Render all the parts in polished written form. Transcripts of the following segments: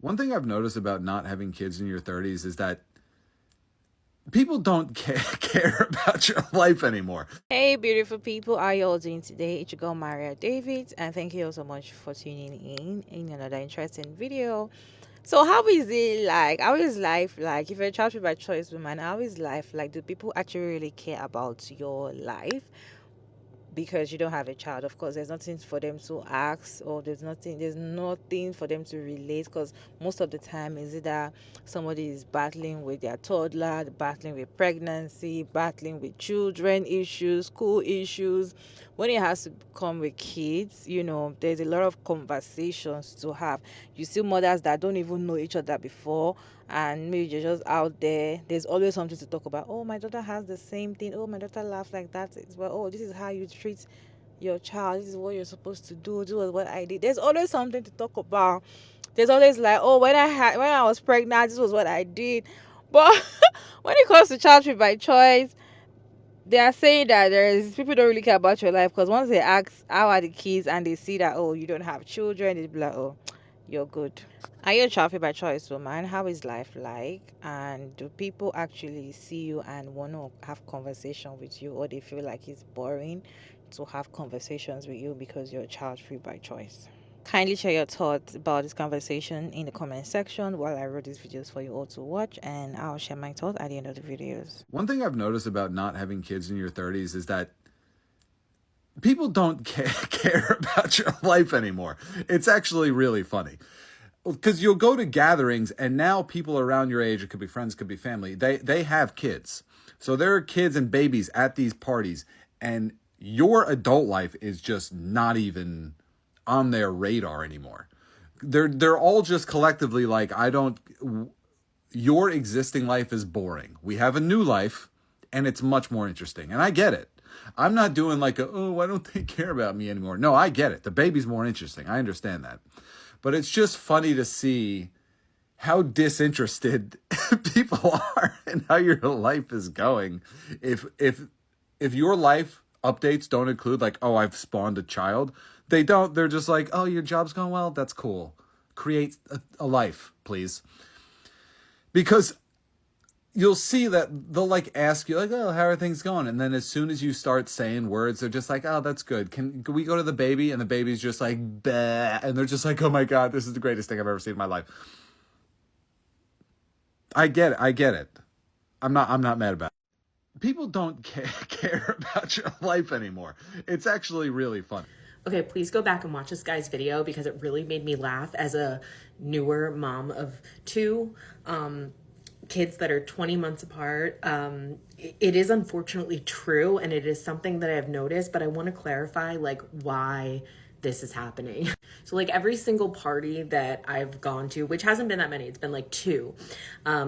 One thing I've noticed about not having kids in your 30s is that people don't care about your life anymore. Hey, beautiful people, how you all doing today? It's your girl Maria David, and thank you all so much for tuning in another interesting video. So, how is it like? How is life like? If you're a child by choice woman, how is life like? Do people actually really care about your life? Because you don't have a child, of course there's nothing for them to ask, or there's nothing for them to relate, because most of the time is either somebody is battling with their toddler, battling with pregnancy, battling with children issues, school issues. When it has to come with kids, there's a lot of conversations to have. You see mothers that don't even know each other before, and maybe you're just out there. There's always something to talk about. Oh, my daughter has the same thing. Oh, my daughter laughs like that as well. Oh, this is how you treat your child. This is what you're supposed to do. Do what I did. There's always something to talk about. There's always like, oh, when I was pregnant, this was what I did. But when it comes to childhood by choice, they are saying that there's people don't really care about your life, because once they ask how are the kids and they see that, oh, you don't have children, they be like, oh, you're good. Are you a child by choice woman? How is life like? And do people actually see you and want to have conversation with you, or they feel like it's boring to have conversations with you because you're a child free by choice? Kindly share your thoughts about this conversation in the comment section while I wrote these videos for you all to watch, and I'll share my thoughts at the end of the videos. One thing I've noticed about not having kids in your 30s is that people don't care about your life anymore. It's actually really funny. Because you'll go to gatherings and now people around your age, it could be friends, could be family, they have kids. So there are kids and babies at these parties, and your adult life is just not even on their radar anymore. They're all just collectively like, your existing life is boring. We have a new life and it's much more interesting. And I get it. I'm not doing like why don't they care about me anymore? No, I get it. The baby's more interesting. I understand that. But it's just funny to see how disinterested people are in how your life is going. If your life updates don't include like, oh, I've spawned a child, they don't. They're just like, oh, your job's going well. That's cool. Create a life, please. Because you'll see that they'll like ask you like, oh, how are things going? And then as soon as you start saying words, they're just like, oh, that's good. Can we go to the baby? And the baby's just like, bah. And they're just like, oh my God, this is the greatest thing I've ever seen in my life. I get it. I'm not mad about it. People don't care about your life anymore. It's actually really fun. Okay, please go back and watch this guy's video because it really made me laugh as a newer mom of two kids that are 20 months apart. It is unfortunately true, and it is something that I've noticed, but I want to clarify like why this is happening. So like every single party that I've gone to, which hasn't been that many, it's been like two,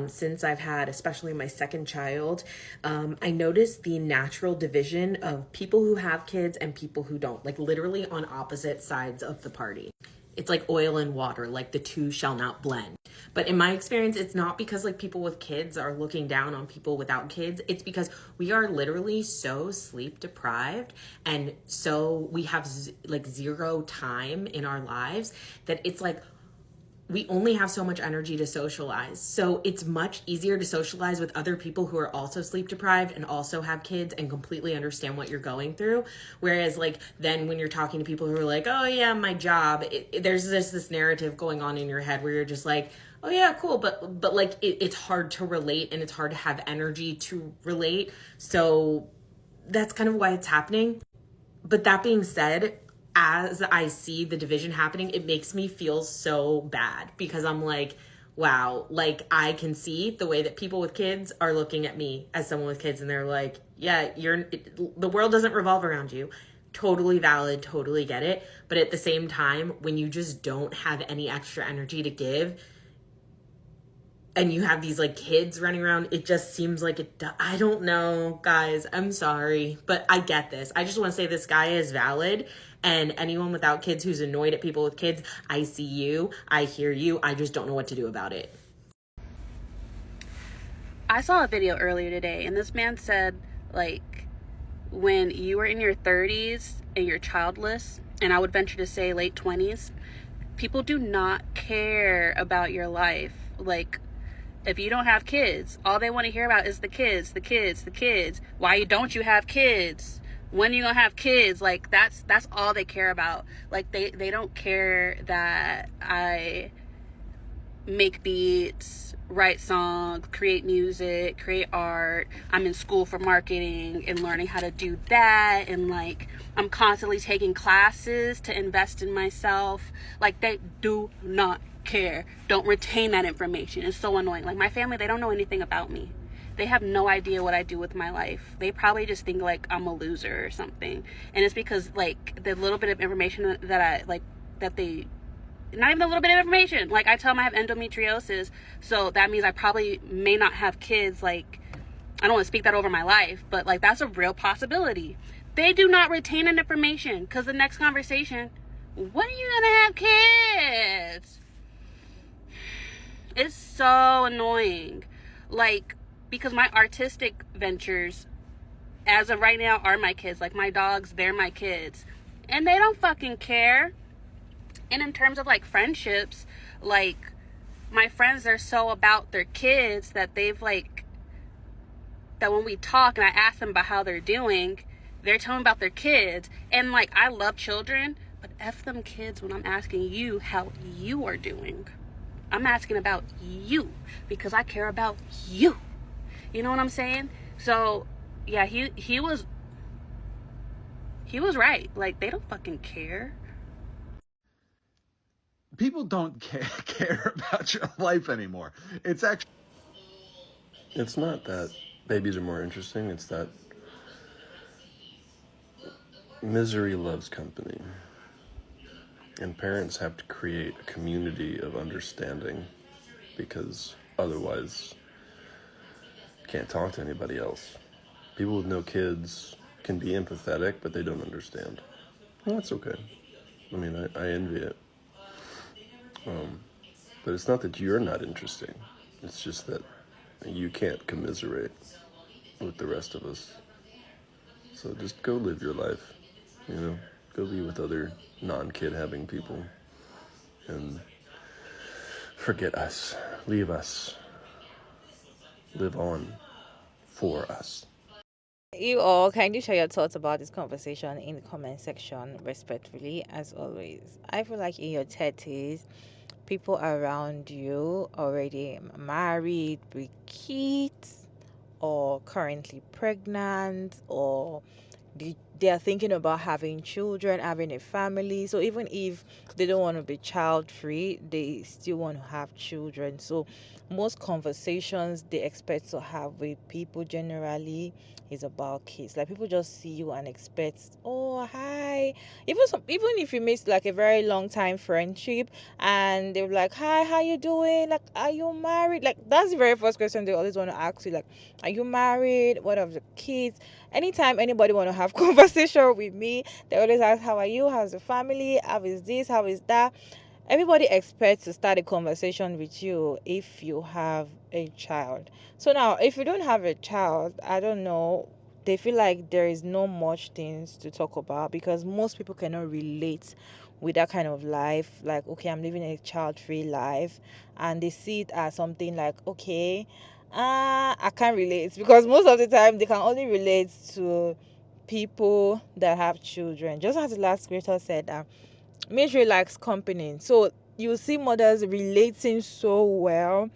since I've had, especially my second child, I noticed the natural division of people who have kids and people who don't, like literally on opposite sides of the party. It's like oil and water, like the two shall not blend. But in my experience, it's not because like people with kids are looking down on people without kids. It's because we are literally so sleep deprived, and so we have like zero time in our lives that it's like we only have so much energy to socialize. So it's much easier to socialize with other people who are also sleep deprived and also have kids and completely understand what you're going through. Whereas like then when you're talking to people who are like, oh yeah, my job, there's this narrative going on in your head where you're just like, oh yeah, cool. But like it's hard to relate, and it's hard to have energy to relate. So that's kind of why it's happening. But that being said, as I see the division happening, it makes me feel so bad because I'm like, wow, like I can see the way that people with kids are looking at me as someone with kids, and they're like, yeah, the world doesn't revolve around you. Totally valid, totally get it. But at the same time, when you just don't have any extra energy to give, and you have these like kids running around, it just seems like I don't know, guys, I'm sorry, but I get this. I just want to say this guy is valid, and anyone without kids who's annoyed at people with kids, I see you, I hear you, I just don't know what to do about it. I saw a video earlier today, and this man said, like, when you are in your 30s and you're childless, and I would venture to say late 20s, people do not care about your life. Like, if you don't have kids, all they want to hear about is the kids, the kids, the kids. Why don't you have kids? When are you gonna have kids? Like, that's all they care about. Like, they don't care that I make beats, write songs, create music, create art. I'm in school for marketing and learning how to do that, and like I'm constantly taking classes to invest in myself. Like, they do not care. Don't retain that information. It's so annoying. Like, my family, they don't know anything about me. They have no idea what I do with my life. They probably just think like I'm a loser or something. And it's because like the little bit of information that I like, that they, not even a little bit of information. Like, I tell them I have endometriosis, so that means I probably may not have kids. Like, I don't want to speak that over my life, but like, that's a real possibility. They do not retain that information, because the next conversation, when are you gonna have kids? It's so annoying. Like, because my artistic ventures, as of right now, are my kids. Like, my dogs, they're my kids. And they don't fucking care. And in terms of like friendships, like, my friends are so about their kids that they've like, that when we talk and I ask them about how they're doing, they're telling me about their kids. And like, I love children, but F them kids when I'm asking you how you are doing. I'm asking about you because I care about you. You know what I'm saying? So yeah, he was right. Like, they don't fucking care. People don't care about your life anymore. It's not that babies are more interesting, it's that misery loves company. And parents have to create a community of understanding, because otherwise you can't talk to anybody else. People with no kids can be empathetic, but they don't understand. Well, that's okay. I mean, I envy it. But it's not that you're not interesting. It's just that you can't commiserate with the rest of us. So just go live your life, you know? Go be with other non-kid having people. And forget us. Leave us. Live on for us. You all kindly share your thoughts about this conversation in the comment section, respectfully, as always. I feel like in your 30s, people around you already married with kids, or currently pregnant, or they are thinking about having children, having a family. So even if they don't want to be child free, they still want to have children. So most conversations they expect to have with people generally is about kids. Like, people just see you and expect, oh hi, even if you miss like a very long time friendship, and they're like, hi, how you doing, like, are you married? Like, that's the very first question they always want to ask you, like, are you married, what of the kids? Anytime anybody want to have conversation with me, they always ask, how are you, how's the family, how is this, how is that? Everybody expects to start a conversation with you if you have a child. So now, if you don't have a child, I don't know, they feel like there is no much things to talk about, because most people cannot relate with that kind of life. Like, okay, I'm living a child-free life, and they see it as something like, okay, I can't relate, because most of the time they can only relate to people that have children. Just as the last creator said, misery likes company. So you see mothers relating so well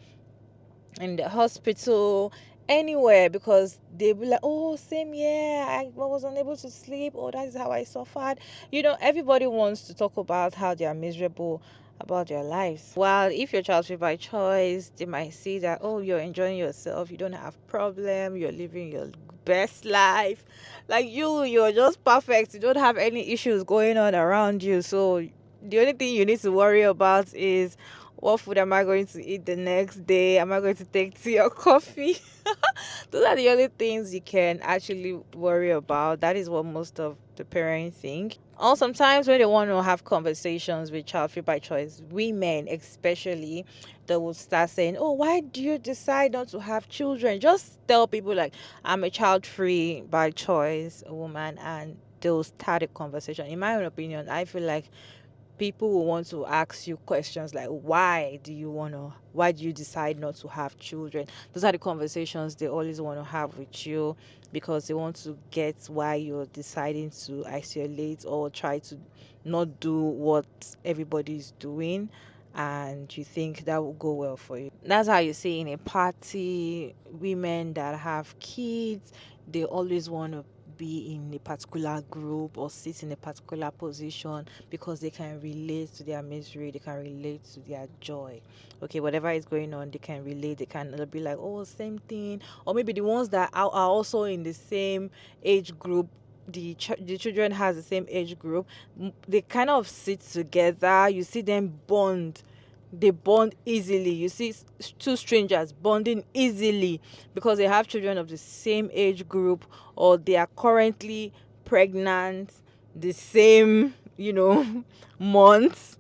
in the hospital, anywhere, because they be like, oh, same, yeah, I was unable to sleep, oh, that is how I suffered. Everybody wants to talk about how they are miserable about their lives. While if you're child free by choice, they might see that, oh, you're enjoying yourself, you don't have problem, you're living your best life, like you're just perfect, you don't have any issues going on around you. So the only thing you need to worry about is, what food am I going to eat the next day? Am I going to take tea or coffee? Those are the only things you can actually worry about. That is what most of the parents think. Or sometimes when they want to have conversations with child free by choice women, especially, they will start saying, oh, why do you decide not to have children? Just tell people like, I'm a child free by choice woman, and they'll start a conversation. In my own opinion, I feel like people will want to ask you questions like, why do you decide not to have children? Those are the conversations they always want to have with you, because they want to get why you're deciding to isolate or try to not do what everybody's doing, and you think that will go well for you. That's how you see in a party, women that have kids, they always want to be in a particular group or sit in a particular position, because they can relate to their misery, they can relate to their joy. Okay, whatever is going on, they can relate, they'll be like, oh, same thing. Or maybe the ones that are also in the same age group, the children has the same age group, they kind of sit together, you see them bond, they bond easily. You see two strangers bonding easily because they have children of the same age group, or they are currently pregnant the same months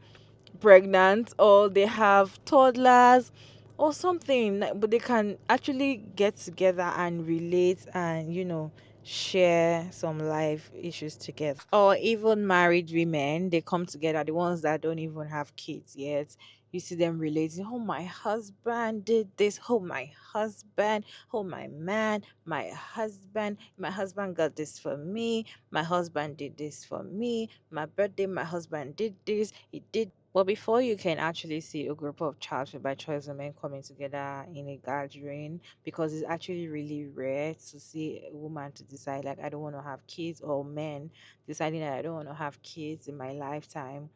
pregnant, or they have toddlers or something, but they can actually get together and relate and share some life issues together. Or even married women, they come together, the ones that don't even have kids yet, you see them relating, oh, my husband did this, oh, my husband, oh, my husband got this for me, my husband did this for me, my birthday, my husband did this, he did. But before you can actually see a group of childhood by choice women coming together in a gathering, because it's actually really rare to see a woman to decide, like, I don't want to have kids, or men deciding that I don't want to have kids in my lifetime,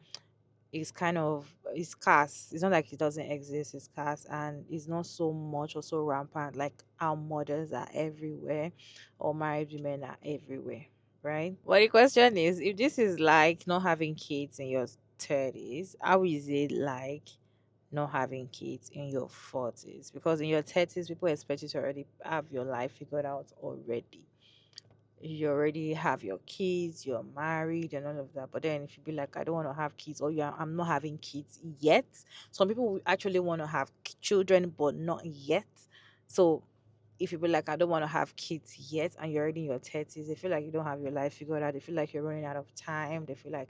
is scarce. It's not like it doesn't exist, it's scarce, and it's not so much or so rampant like our mothers are everywhere or married women are everywhere, right? Well, the question is, if this is like not having kids in your 30s, how is it like not having kids in your 40s? Because in your 30s, people expect you to already have your life figured out already. You already have your kids, you're married and all of that. But then if you be like, I don't want to have kids, or I'm not having kids yet. Some people will actually want to have children but not yet. So if you be like, I don't want to have kids yet, and you're already in your 30s, they feel like you don't have your life figured out. They feel like you're running out of time. They feel like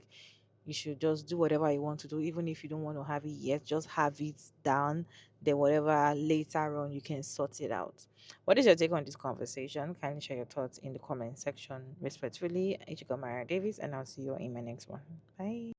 you should just do whatever you want to do, even if you don't want to have it yet, just have it down. Then whatever later on you can sort it out. What is your take on this conversation? Kindly share your thoughts in the comment section. Respectfully, Ichiko Mara Davis, and I'll see you in my next one. Bye.